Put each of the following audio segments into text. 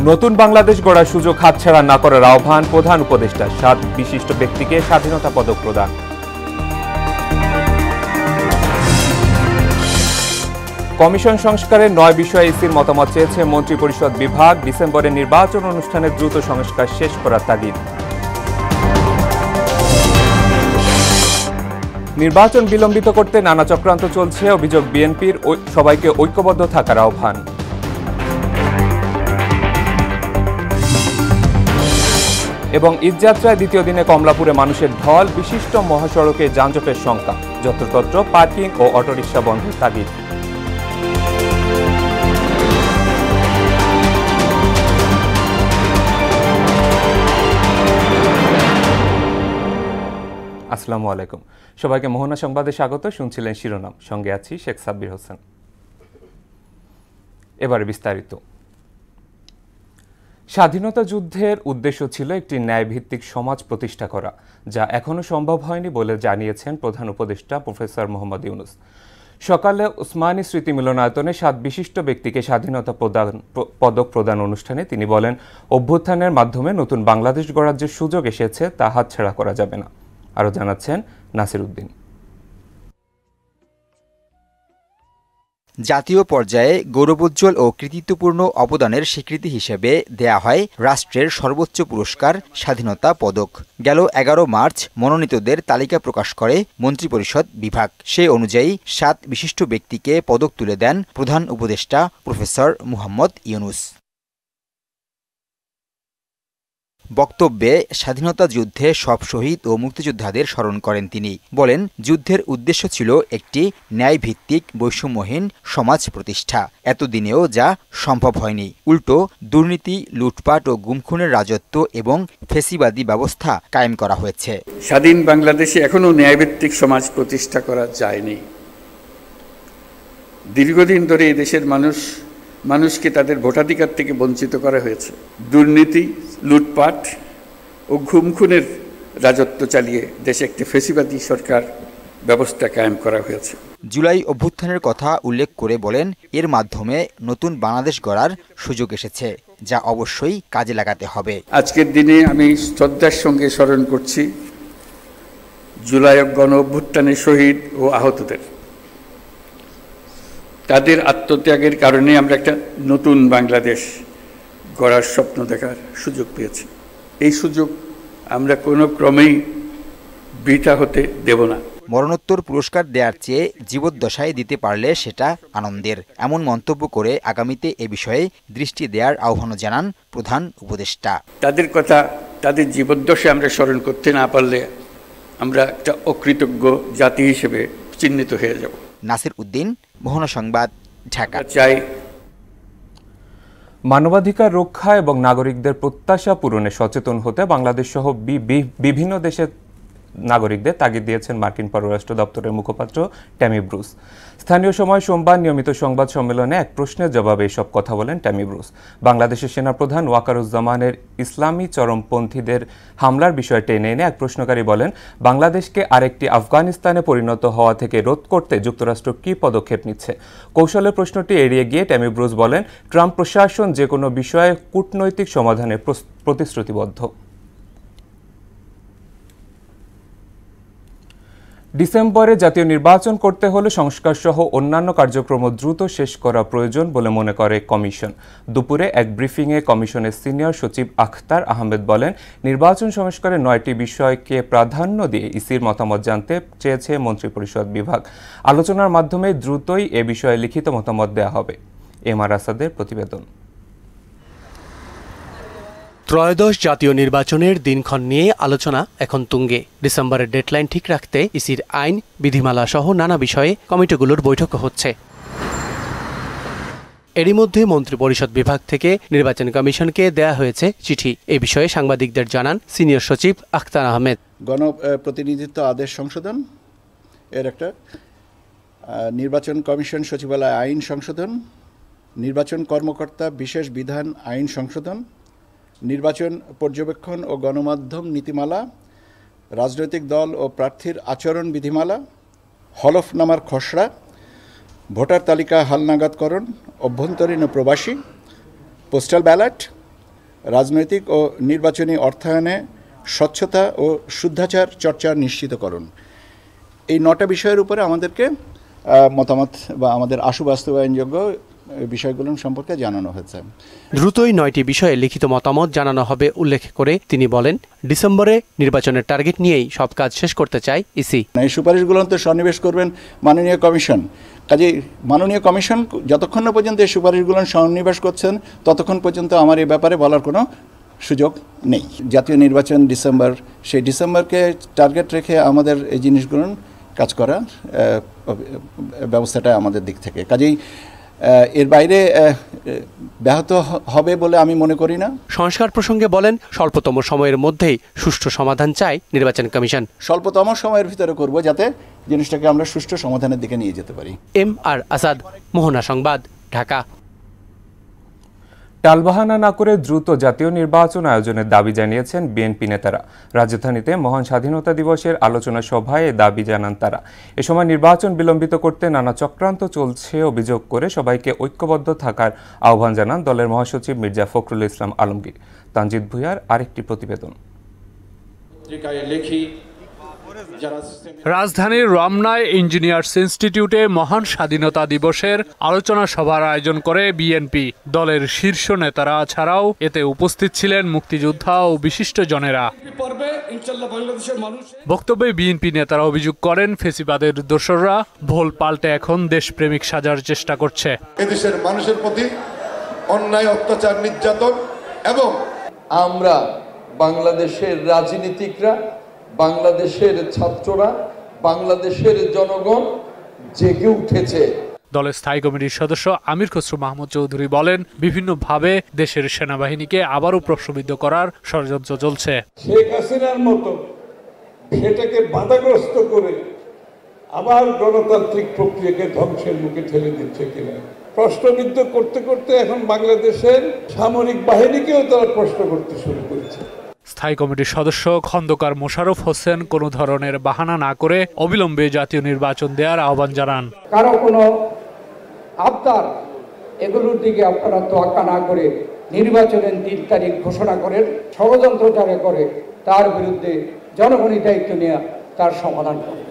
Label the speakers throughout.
Speaker 1: নতুন বাংলাদেশ গড়ার সুযোগ হাতছাড়া না করার আহ্বান প্রধান উপদেষ্টা। 7 বিশিষ্ট ব্যক্তিকে স্বাধীনতা পদক প্রদান। কমিশন সংস্কারের 9 বিষয়ে ইসির মতামত চেয়েছে মন্ত্রিপরিষদ বিভাগ। ডিসেম্বরে নির্বাচন অনুষ্ঠানের দ্রুত সংস্কার শেষ করার তাগিদ। নির্বাচন বিলম্বিত করতে নানা চক্রান্ত চলছে, অভিযোগ বিএনপির। সবাইকে ঐক্যবদ্ধ থাকার আহ্বান। এবং ঈদযাত্রায় দ্বিতীয় দিনে কমলাপুরে মানুষের ঢল, বিশিষ্ট মহাসড়কে যানজটের শঙ্কা, যত্রতত্র পার্কিং ও অটোরিকশা বন্ধের তাগিদ। আসসালামু আলাইকুম, সবাইকে মোহনা সংবাদে স্বাগত। শুনছিলেন শিরোনাম, সঙ্গে আছি শেখ সাব্বির হোসেন। এবারে বিস্তারিত। স্বাধীনতা যুদ্ধের উদ্দেশ্য ছিল একটি ন্যায়ভিত্তিক সমাজ প্রতিষ্ঠা করা, যা এখনো সম্ভব হয়নি বলে জানিয়েছেন প্রধান উপদেষ্টা প্রফেসর মোহাম্মদ ইউনূস। সকালে ওসমানী স্মৃতি মিলনায়তনে 7 বিশিষ্ট ব্যক্তিকে স্বাধীনতা পদক প্রদান অনুষ্ঠানে তিনি বলেন, অভ্যুত্থানের মাধ্যমে নতুন বাংলাদেশ গড়ার যে সুযোগ এসেছে তা হাতছাড়া করা যাবে না। আরও জানাচ্ছেন নাসির উদ্দিন।
Speaker 2: জাতীয় পর্যায়ে গৌরবোজ্জ্বল ও কৃতিত্বপূর্ণ অবদানের স্বীকৃতি হিসেবে দেয়া হয় রাষ্ট্রের সর্বোচ্চ পুরস্কার স্বাধীনতা পদক। গেল 11 মার্চ মনোনীতদের তালিকা প্রকাশ করে মন্ত্রিপরিষদ বিভাগ। সে অনুযায়ী 7 বিশিষ্ট ব্যক্তিকে পদক তুলে দেন প্রধান উপদেষ্টা প্রফেসর মোহাম্মদ ইউনূস। বক্তব্যে স্বাধীনতা যুদ্ধে সব শহীদ ও মুক্তিযোদ্ধাদের স্মরণ করেন তিনি। বলেন, যুদ্ধের উদ্দেশ্য ছিল একটি ন্যায়ভিত্তিক বৈষম্যহীন সমাজ প্রতিষ্ঠা। এতদিনেও যা সম্ভব হয়নি। উল্টো দুর্নীতি, লুটপাট ও গুমখুনের রাজত্ব এবং ফেসিবাদী ব্যবস্থা কায়েম করা হয়েছে।
Speaker 3: স্বাধীন বাংলাদেশে এখনো ন্যায়ভিত্তিক সমাজ প্রতিষ্ঠা করা যায়নি। দীর্ঘদিন ধরে এই দেশের মানুষকে তাদের ভোটাধিকার থেকে বঞ্চিত করা হয়েছে। দুর্নীতি, লুটপাট ও গুমখুনের রাজত্ব চালিয়ে দেশে একটি ফেসিবাদী সরকার ব্যবস্থা কায়েম করা হয়েছে।
Speaker 2: জুলাই অভ্যুত্থানের কথা উল্লেখ করে বলেন, এর মাধ্যমে নতুন বাংলাদেশ গড়ার সুযোগ এসেছে, যা অবশ্যই কাজে লাগাতে হবে।
Speaker 3: আজকের দিনে আমি শ্রদ্ধার সঙ্গে স্মরণ করছি জুলাই গণ অভ্যুত্থানের শহীদ ও আহতদের। তাদের আত্মত্যাগের কারণে আমরা একটা নতুন বাংলাদেশ গড়ার স্বপ্ন দেখার সুযোগ পেয়েছি। এই সুযোগ আমরা কোনো ক্রমেই বৃথা হতে দেব না।
Speaker 2: মরণোত্তর পুরস্কার দেওয়ার চেয়ে জীবদ্দশায় দিতে পারলে সেটা আনন্দের, এমন মন্তব্য করে আগামীতে এ বিষয়ে দৃষ্টি দেওয়ার আহ্বান জানান প্রধান উপদেষ্টা।
Speaker 3: তাদের কথা, তাদের জীবদ্দশায় আমরা স্মরণ করতে না পারলে আমরা একটা অকৃতজ্ঞ জাতি হিসেবে চিহ্নিত হয়ে যাব।
Speaker 2: নাসির উদ্দিন, মোহনা সংবাদ, ঢাকা।
Speaker 3: চাই
Speaker 1: মানবাধিকার রক্ষা এবং নাগরিকদের প্রত্যাশা পূরণে সচেতন হতে বাংলাদেশ সহ বিভিন্ন দেশের নাগরিকদের তাগিদ দিয়েছেন মার্কিন পররাষ্ট্র দপ্তরের মুখপাত্র ট্যামি ব্রুস। স্থানীয় সময় সোমবার নিয়মিত সংবাদ সম্মেলনে এক প্রশ্নের জবাবে এসব কথা বলেন ট্যামি ব্রুস। বাংলাদেশের সেনাপ্রধান ওয়াকারুজ্জামানের ইসলামী চরমপন্থীদের হামলার বিষয় টেনে এনে এক প্রশ্নকারী বলেন, বাংলাদেশকে আরেকটি আফগানিস্তানে পরিণত হওয়া থেকে রোধ করতে যুক্তরাষ্ট্র কী পদক্ষেপ নিচ্ছে? কৌশলের প্রশ্নটি এড়িয়ে গিয়ে ট্যামি ব্রুস বলেন, ট্রাম্প প্রশাসন যে কোনো বিষয়ে কূটনৈতিক সমাধানে প্রতিশ্রুতিবদ্ধ। ডিসেম্বরে জাতীয় নির্বাচন করতে হলে সংস্কার সহ অন্যান্য কার্যক্রম দ্রুত শেষ করা প্রয়োজন বলে মনে করে কমিশন। দুপুরে এক ব্রিফিংয়ে কমিশনের সিনিয়র সচিব আখতার আহমেদ বলেন, নির্বাচন সংস্কারের 9টি বিষয়কে প্রাধান্য দিয়ে ইসির মতামত জানতে চেয়েছে মন্ত্রিপরিষদ বিভাগ। আলোচনার মাধ্যমে দ্রুতই এ বিষয়ে লিখিত মতামত দেওয়া হবে। এমআর আসাদের প্রতিবেদন।
Speaker 4: ত্রয়োদশ জাতীয় নির্বাচনের দিনক্ষণ নিয়ে আলোচনা এখন তুঙ্গে। ডিসেম্বরের ডেডলাইন ঠিক রাখতে ইসির আইন, বিধিমালা সহ নানা বিষয়ে কমিটিগুলোর বৈঠক হচ্ছে। এরই মধ্যে মন্ত্রিপরিষদ বিভাগ থেকে নির্বাচন কমিশনকে দেয়া হয়েছে চিঠি। এ বিষয়ে সাংবাদিকদের জানান সিনিয়র সচিব আখতার আহমেদ।
Speaker 5: গণপ্রতিনিধিত্ব আদেশ সংশোধন এর একটা, নির্বাচন কমিশন সচিবালয় আইন সংশোধন, নির্বাচন কর্মকর্তা বিশেষ বিধান আইন সংশোধন, নির্বাচন পর্যবেক্ষণ ও গণমাধ্যম নীতিমালা, রাজনৈতিক দল ও প্রার্থীর আচরণ বিধিমালা, হলফনামার খসড়া, ভোটার তালিকা হালনাগাদকরণ, অভ্যন্তরীণ ও প্রবাসী, পোস্টাল ব্যালট, রাজনৈতিক ও নির্বাচনী অর্থায়নে স্বচ্ছতা ও শুদ্ধাচার চর্চা নিশ্চিতকরণ। এই 9টা বিষয়ের উপরে আমাদেরকে মতামত বা আমাদের আশু বাস্তবায়নযোগ্য বিষয়গুলো সম্পর্কে জানানো হয়েছে।
Speaker 4: দ্রুতই 9টি বিষয়ে লিখিত মতামত জানানো হবে উল্লেখ করে তিনি বলেন, ডিসেম্বরে নির্বাচনের টার্গেট নিয়েই সব কাজ শেষ করতে চায় ইসি।
Speaker 5: এই সুপারিশগুলো তো সন্নিবেশ করবেন মাননীয় কমিশন। কাজেই মাননীয় কমিশন যতক্ষণ না পর্যন্ত এই সুপারিশগুলো সন্নিবেশ করছেন ততক্ষণ পর্যন্ত আমার এই ব্যাপারে বলার কোনো সুযোগ নেই। জাতীয় নির্বাচন ডিসেম্বর, সেই ডিসেম্বরকে টার্গেট রেখে আমাদের এই জিনিসগুলো কাজ করার ব্যবস্থাটা আমাদের দিক থেকে। কাজেই এর বাইরে ব্যাহত হবে বলে আমি মনে করি না।
Speaker 4: সংস্কার প্রসঙ্গে বলেন, স্বল্পতম সময়ের মধ্যেই সুষ্ঠু সমাধান চায় নির্বাচন কমিশন।
Speaker 5: স্বল্পতম সময়ের ভিতরে করব যাতে জিনিসটাকে আমরা সুষ্ঠু সমাধানের দিকে নিয়ে যেতে পারি।
Speaker 4: MR আসাদ, মোহনা সংবাদ, ঢাকা।
Speaker 1: টালবাহানা না করে দ্রুত জাতীয় নির্বাচন আয়োজনের দাবি জানিয়েছেন বিএনপি নেতারা। রাজধানীতে মহান স্বাধীনতা দিবসের আলোচনা সভায় এ দাবি জানান তারা। এ সময় নির্বাচন বিলম্বিত করতে নানা চক্রান্ত চলছে অভিযোগ করে সবাইকে ঐক্যবদ্ধ থাকার আহ্বান জানান দলের মহাসচিব মির্জা ফখরুল ইসলাম আলমগীর। তানজিদ ভুঁইয়ার আরেকটি প্রতিবেদন।
Speaker 6: রাজধানীর রমনায় ইঞ্জিনিয়ার্স ইনস্টিটিউটে মহান স্বাধীনতা দিবসের আলোচনা সভার আয়োজন করে বিএনপি। দলের শীর্ষ নেতারা ছাড়াও এতে উপস্থিত ছিলেন মুক্তিযোদ্ধা ও বিশিষ্ট জনেরা। বক্তব্যে বিএনপি নেতারা অভিযোগ করেন, ফেসিবাদের দোসররা ভোল পাল্টে এখন দেশপ্রেমিক সাজার চেষ্টা করছে।
Speaker 7: এদেশের মানুষের প্রতি অন্যায়, অত্যাচার, নির্যাতন এবং
Speaker 8: আমরা বাংলাদেশের রাজনীতিকরা, বাংলাদেশের ছাত্ররা, বাংলাদেশের জনগণ জেগে উঠেছে।
Speaker 6: দলের স্থায়ী কমিটির সদস্য আমির খসরু মাহমুদ চৌধুরী বলেন, বিভিন্নভাবে দেশের সেনাবাহিনীকে আবারও প্রশ্নবিদ্ধ করার ষড়যন্ত্র চলছে।
Speaker 9: শেখ হাসিনার মতো সেটাকে বাধাগ্রস্ত করে আবার গণতান্ত্রিক প্রক্রিয়াকে ধ্বংসের মুখে ঠেলে দিচ্ছে কিনা প্রশ্নবিদ্ধ করতে করতে এখন বাংলাদেশের সামরিক বাহিনীকেও তারা প্রশ্ন করতে শুরু করেছে।
Speaker 6: স্থায়ী কমিটির সদস্য খন্দকার মোশাররফ হোসেন কোনো ধরনের বাহানা না করে অবিলম্বে জাতীয় নির্বাচন দেওয়ার আহ্বান জানান।
Speaker 10: কারো কোনো আবদার এগুলোর দিকে আপনারা তোয়াক্কা না করে নির্বাচনের 3 তারিখ ঘোষণা করেন। ষড়যন্ত্র যারা করে তার বিরুদ্ধে জনগণই দায়িত্ব নিয়ে তার সমাধান করে।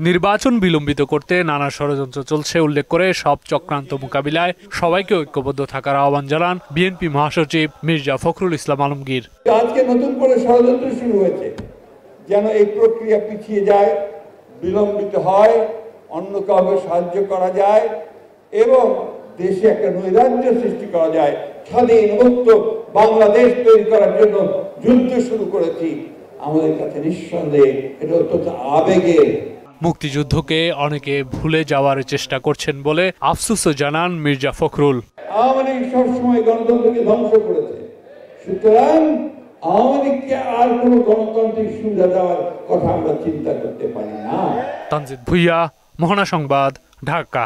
Speaker 6: নির্বাচন বিলম্বিত করতে নানা ষড়যন্ত্র চলছে উল্লেখ করে সব চক্রান্ত মোকাবিলায় সবাইকে ঐক্যবদ্ধ থাকার আহ্বান জানান বিএনপি মহাসচিব মির্জা ফখরুল ইসলাম আলমগীর।
Speaker 9: আজকে নতুন করে ষড়যন্ত্র শুরু হয়েছে যেন এই প্রক্রিয়া পিছিয়ে যায়, বিলম্বিত হয়, অন্য কাউকে সাহায্য করা যায় এবং দেশে একটা নৈরাজ্য সৃষ্টি করা যায়। স্বাধীন মুক্ত বাংলাদেশ তৈরি করার জন্য যুদ্ধ শুরু করেছি। আমাদের কাছে নিঃসন্দেহে এটা অত্যন্ত আবেগের।
Speaker 6: মুক্তিযুদ্ধকে অনেকে ভুলে যাওয়ার চেষ্টা করছেন বলে আফসোসও জানান মির্জা ফখরুল।
Speaker 9: আওয়ামী লীগ সবসময় গণতন্ত্রকে ধ্বংস করেছে, সুতরাং আওয়ামী লীগকে আর কোনো গণতান্ত্রিক সুবিধা দেওয়ার কথা আমরা চিন্তা করতে পারি না।
Speaker 6: তানজিদ ভুঁইয়া, মোহনা সংবাদ, ঢাকা।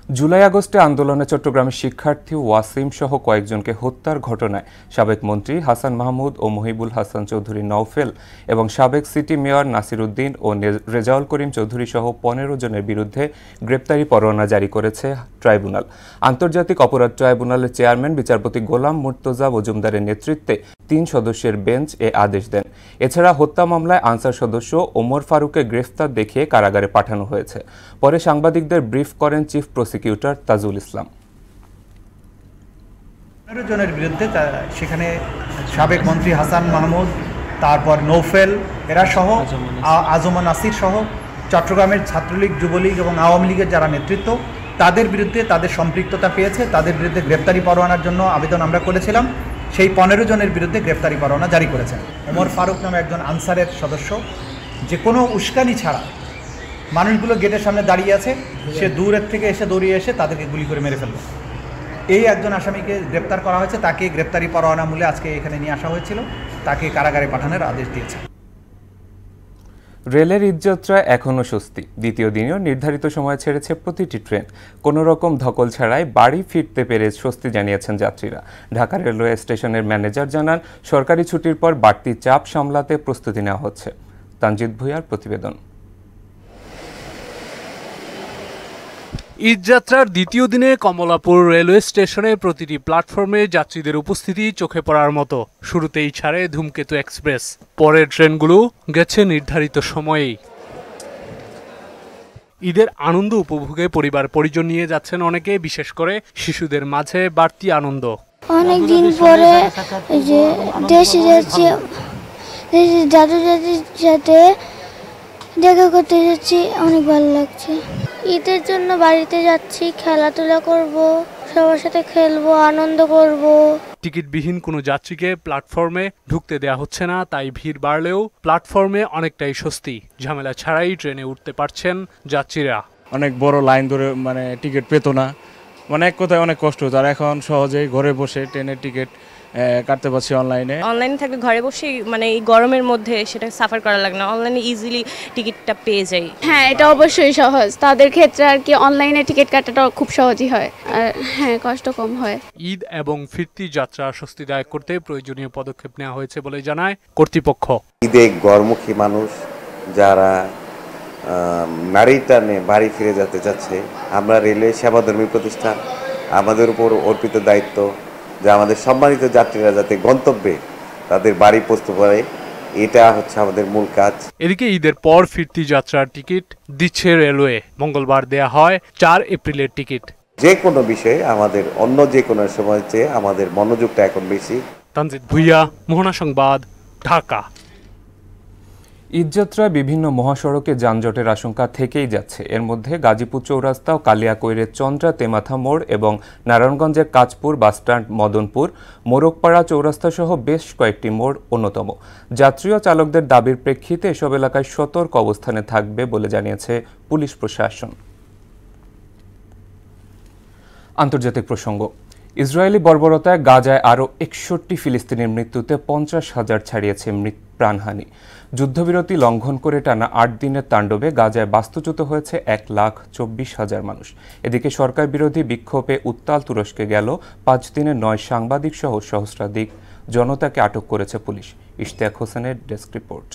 Speaker 1: জুলাই আগস্টে আন্দোলনে চট্টগ্রামের শিক্ষার্থী ওয়াসিম সহ কয়েকজনকে হত্যার ঘটনায় সাবেক মন্ত্রী হাসান মাহমুদ ও মহিবুল হাসান চৌধুরী নওফেল এবং সাবেক সিটি মেয়র নাসির উদ্দিন ও রেজাউল করিম চৌধুরী সহ 15 জনের বিরুদ্ধে গ্রেপ্তারি পরোয়ানা জারি করেছে ট্রাইব্যুনাল। আন্তর্জাতিক অপরাধ ট্রাইব্যুনালের চেয়ারম্যান বিচারপতি গোলাম মুর্তজা মজুমদারের নেতৃত্বে 3 সদস্যের বেঞ্চ এ আদেশ দেন। এছাড়া হত্যা মামলায় আনসার সদস্য ওমর ফারুককে গ্রেফতার দেখিয়ে কারাগারে পাঠানো হয়েছে। পরে সাংবাদিকদের ব্রিফ করেন চিফ প্রসিকিউটর তাজুল ইসলাম।
Speaker 11: 15 জনের বিরুদ্ধে সেখানে সাবেক মন্ত্রী হাসান মাহমুদ, তারপর নৌফেল এরা সহ আজম নাসির সহ চট্টগ্রামের ছাত্রলীগ, যুবলীগ এবং আওয়ামী লীগের যারা নেতৃত্ব তাদের বিরুদ্ধে তাদের সম্পৃক্ততা পেয়েছে, তাদের বিরুদ্ধে গ্রেপ্তারি পরোয়ানার জন্য আবেদন আমরা করেছিলাম। সেই 15 জনের বিরুদ্ধে গ্রেপ্তারি পরোয়ানা জারি করেছেন। ওমর ফারুক নামে একজন আনসারের সদস্য, যে কোনো উস্কানি ছাড়া মানুষগুলো গেটের সামনে দাঁড়িয়ে আছে, সে দূরের থেকে এসে দৌড়িয়ে এসে তাদেরকে গুলি করে মেরে ফেলল। এই একজন আসামিকে গ্রেপ্তার করা হয়েছে, তাকে গ্রেপ্তারি পরোয়ানা মূলে আজকে এখানে নিয়ে আসা হয়েছিল, তাকে কারাগারে পাঠানোর আদেশ দিয়েছে।
Speaker 1: রেলের ঈদযাত্রায় এখনও স্বস্তি। দ্বিতীয় দিনেও নির্ধারিত সময় ছেড়েছে প্রতিটি ট্রেন। কোনো রকম ধকল ছাড়াই বাড়ি ফিরতে পেরে স্বস্তি জানিয়েছেন যাত্রীরা। ঢাকা রেলওয়ে স্টেশনের ম্যানেজার জানান, সরকারি ছুটির পর বাড়তি চাপ সামলাতে প্রস্তুতি নেওয়া হচ্ছে। তানজিদ ভুঁইয়ার প্রতিবেদন।
Speaker 6: ঈদযাত্রার দ্বিতীয় দিনে কমলাপুর রেলওয়ে স্টেশনে প্রতিটি প্ল্যাটফর্মে যাত্রীদের উপস্থিতি চোখে পড়ার মতো। শুরুতেই ছাড়ে ধূমকেতু এক্সপ্রেস, পরের ট্রেনগুলো গেছে নির্ধারিত সময়েই। ঈদের আনন্দ উপভোগে পরিবার পরিজন নিয়ে যাচ্ছেন অনেকে, বিশেষ করে শিশুদের মাঝে বাড়তি আনন্দ।
Speaker 12: অনেকদিন পরে যে দেশে যাচ্ছি, দাদু দাদির সাথে দেখা করতে যাচ্ছি, অনেক ভালো লাগছে। ঈদের জন্য বাড়িতে যাচ্ছি, খেলাধুলা করব, সবার সাথে খেলবো, আনন্দ করব।
Speaker 6: টিকিটবিহীন কোনো যাত্রীকে প্ল্যাটফর্মে ঢুকতে দেয়া হচ্ছে না, তাই ভিড় বাড়লেও প্ল্যাটফর্মে অনেকটাই স্বস্তি। ঝামেলা ছাড়াই ট্রেনে উঠতে পারছেন যাত্রীরা।
Speaker 13: অনেক বড় লাইন ধরে টিকিট পেতো না, এক কথায় অনেক কষ্ট হতো। আর এখন সহজেই ঘরে বসে ট্রেনের টিকিট কাটতে পারছি অনলাইনে
Speaker 14: থাকলে ঘরে বসে এই গরমের মধ্যে সেটা সাফার করা লাগে না, অনলাইনে ইজিলি টিকিটটা পেয়ে যাই।
Speaker 15: হ্যাঁ, এটা অবশ্যই সহজ, তাদের ক্ষেত্রে আর কি অনলাইনে টিকিট কাটাটা খুব সহজই হয়, আর হ্যাঁ কষ্ট কম হয়।
Speaker 6: ঈদ এবং ফিরতি যাত্রা স্বস্তিদায়ক করতে প্রয়োজনীয় পদক্ষেপ নেওয়া হয়েছে বলে জানায় কর্তৃপক্ষ।
Speaker 16: ঈদে ঘরমুখী মানুষ যারা নারী টানে বাড়ি ফিরে যেতে চাচ্ছে, আমরা রেলওয়ে সেবাধর্মী প্রতিষ্ঠান, আমাদের উপর অর্পিত দায়িত্ব যে আমাদের সম্মানিত যাত্রীরা যাতে গন্তব্যে তাদের বাড়ি পৌঁছতে পারে, এটা হচ্ছে আমাদের মূল কাজ।
Speaker 6: এদিকে ঈদের পর ফিরতি যাত্রার টিকিট দিচ্ছে রেলওয়ে। মঙ্গলবার দেয়া হয় 4 এপ্রিলের টিকিট।
Speaker 16: যে কোনো বিষয়ে আমাদের অন্য যে কোনো সময় চেয়ে আমাদের মনোযোগটা এখন বেশি।
Speaker 6: তানজিদ ভুইয়া, মোহনা সংবাদ, ঢাকা।
Speaker 1: ঈদযাত্রায় বিভিন্ন মহাসড়কে যানজটের আশঙ্কা থেকেই যাচ্ছে। এর মধ্যে গাজীপুর চৌরাস্তা ও কালিয়াকৈরের চন্দ্রা তেমাথা মোড় এবং নারায়ণগঞ্জের কাঁচপুর বাসস্ট্যান্ড, মদনপুর, মোরগপাড়া চৌরাস্তা সহ বেশ কয়েকটি মোড় অন্যতম। যাত্রী ও চালকদের দাবির প্রেক্ষিতে এসব এলাকায় সতর্ক অবস্থানে থাকবে বলে জানিয়েছে পুলিশ প্রশাসন। আন্তর্জাতিক প্রসঙ্গ। ইসরায়েলি বর্বরতায় গাজায় আরও 61 ফিলিস্তিনির মৃত্যুতে 50,000 ছাড়িয়েছে প্রাণহানি। যুদ্ধবিরতি লঙ্ঘন করে টানা 8 দিনের তাণ্ডবে গাজায় বাস্তুচ্যুত হয়েছে 1,24,000 মানুষ। এদিকে সরকার বিরোধী বিক্ষোভে উত্তাল তুরস্কে গেল 5 দিনের 9 সাংবাদিক সহ সহস্রাধিক জনতাকে আটক করেছে পুলিশ। ইশতিয়াক হোসেনের ডেস্ক রিপোর্ট।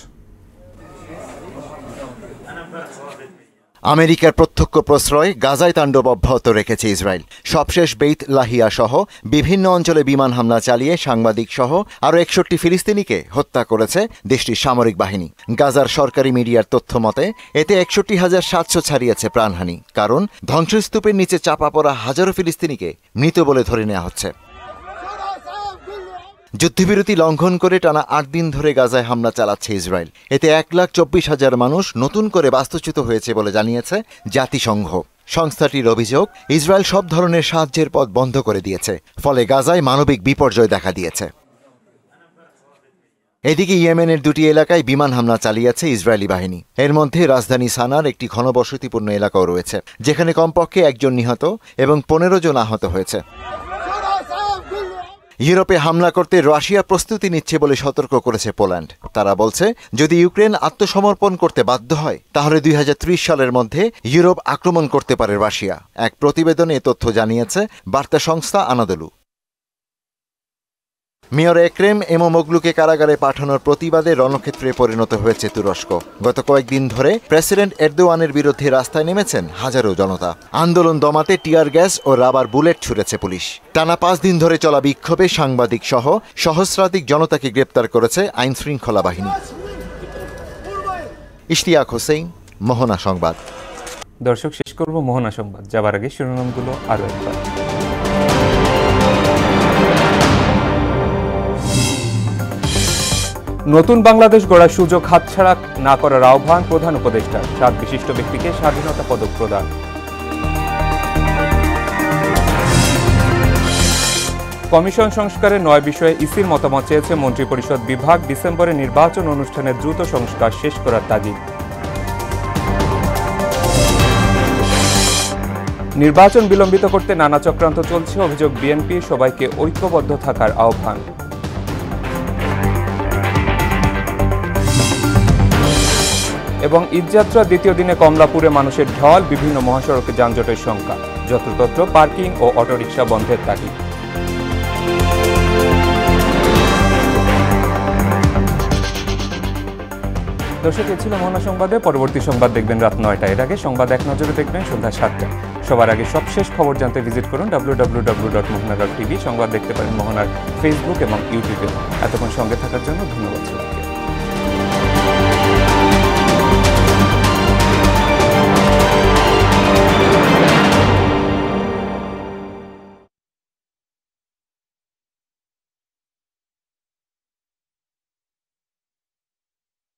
Speaker 17: আমেরিকার প্রত্যক্ষ প্রশ্রয় গাজায় তাণ্ডব অব্যাহত রেখেছে ইসরায়েল। সবশেষ বেইত লাহিয়া সহ বিভিন্ন অঞ্চলে বিমান হামলা চালিয়ে সাংবাদিক সহ আরও 61 ফিলিস্তিনিকে হত্যা করেছে দেশটির সামরিক বাহিনী। গাজার সরকারি মিডিয়ার তথ্য মতে এতে 61,700 ছাড়িয়েছে প্রাণহানি, কারণ ধ্বংসস্তূপের নিচে চাপা পড়া হাজারো ফিলিস্তিনিকে মৃত বলে ধরে নেওয়া হচ্ছে। যুদ্ধবিরতি লঙ্ঘন করে টানা 8 দিন ধরে গাজায় হামলা চালাচ্ছে ইসরায়েল। এতে 1,24,000 মানুষ নতুন করে বাস্তুচ্যুত হয়েছে বলে জানিয়েছে জাতিসংঘ। সংস্থাটির অভিযোগ, ইসরায়েল সব ধরনের সাহায্যের পথ বন্ধ করে দিয়েছে, ফলে গাজায় মানবিক বিপর্যয় দেখা দিয়েছে। এদিকে ইয়েমেনের 2টি এলাকায় বিমান হামলা চালিয়েছে ইসরায়েলি বাহিনী। এর মধ্যে রাজধানী সানার একটি ঘনবসতিপূর্ণ এলাকাও রয়েছে, যেখানে কমপক্ষে 1 জন নিহত এবং 15 জন আহত হয়েছে। ইউরোপে হামলা করতে রাশিয়া প্রস্তুতি নিচ্ছে বলে সতর্ক করেছে পোল্যান্ড। তারা বলছে, যদি ইউক্রেন আত্মসমর্পণ করতে বাধ্য হয় তাহলে 2030 সালের মধ্যে ইউরোপ আক্রমণ করতে পারে রাশিয়া। এক প্রতিবেদনে এ তথ্য জানিয়েছে বার্তা সংস্থা আনাদলু। মেয়র একরেম ইমামোগলুকে কারাগারে পাঠানোর প্রতিবাদে রণক্ষেত্রে পরিণত হয়েছে তুরস্ক। গত কয়েকদিন ধরে প্রেসিডেন্ট এরদোয়ানের বিরুদ্ধে রাস্তায় নেমেছেন হাজারো জনতা। আন্দোলন দমাতে টিয়ার গ্যাস ও রাবার বুলেট ছুড়েছে পুলিশ। টানা 5 দিন ধরে চলা বিক্ষোভে সাংবাদিক সহ সহস্রাধিক জনতাকে গ্রেপ্তার করেছে আইন শৃঙ্খলা বাহিনী। ইশতিয়াক হোসেন, মোহনা সংবাদ।
Speaker 1: দর্শক, শেষ করব মোহনা সংবাদ যাবার আগে শিরোনামগুলো আরও একবার। নতুন বাংলাদেশ গড়ার সুযোগ হাতছাড়া না করার আহ্বান প্রধান উপদেষ্টার। 7 বিশিষ্ট ব্যক্তিকে স্বাধীনতা পদক প্রদান। কমিশন সংস্কারের 9 বিষয়ে ইসির মতামত চেয়েছে মন্ত্রিপরিষদ বিভাগ। ডিসেম্বরে নির্বাচন অনুষ্ঠানের দ্রুত সংস্কার শেষ করার তাগিদ। নির্বাচন বিলম্বিত করতে নানা চক্রান্ত চলছে, অভিযোগ বিএনপি। সবাইকে ঐক্যবদ্ধ থাকার আহ্বান। এবং ঈদযাত্রা দ্বিতীয় দিনে কমলাপুরে মানুষের ঢল, বিভিন্ন মহাসড়কে যানজটের সংখ্যা, যত্রতত্র পার্কিং ও অটোরিকশা বন্ধের তাগিদ। দর্শক, এ ছিল মোহনা সংবাদে। পরবর্তী সংবাদ দেখবেন রাত 9টায়। এর আগে সংবাদ এক নজরে দেখবেন সন্ধ্যা 7টায়। সবার আগে সবশেষ খবর জানতে ভিজিট করুন www.mohana.tv। সংবাদ দেখতে পারেন মোহনার ফেসবুক এবং ইউটিউবে। এতক্ষণ সঙ্গে থাকার জন্য ধন্যবাদ।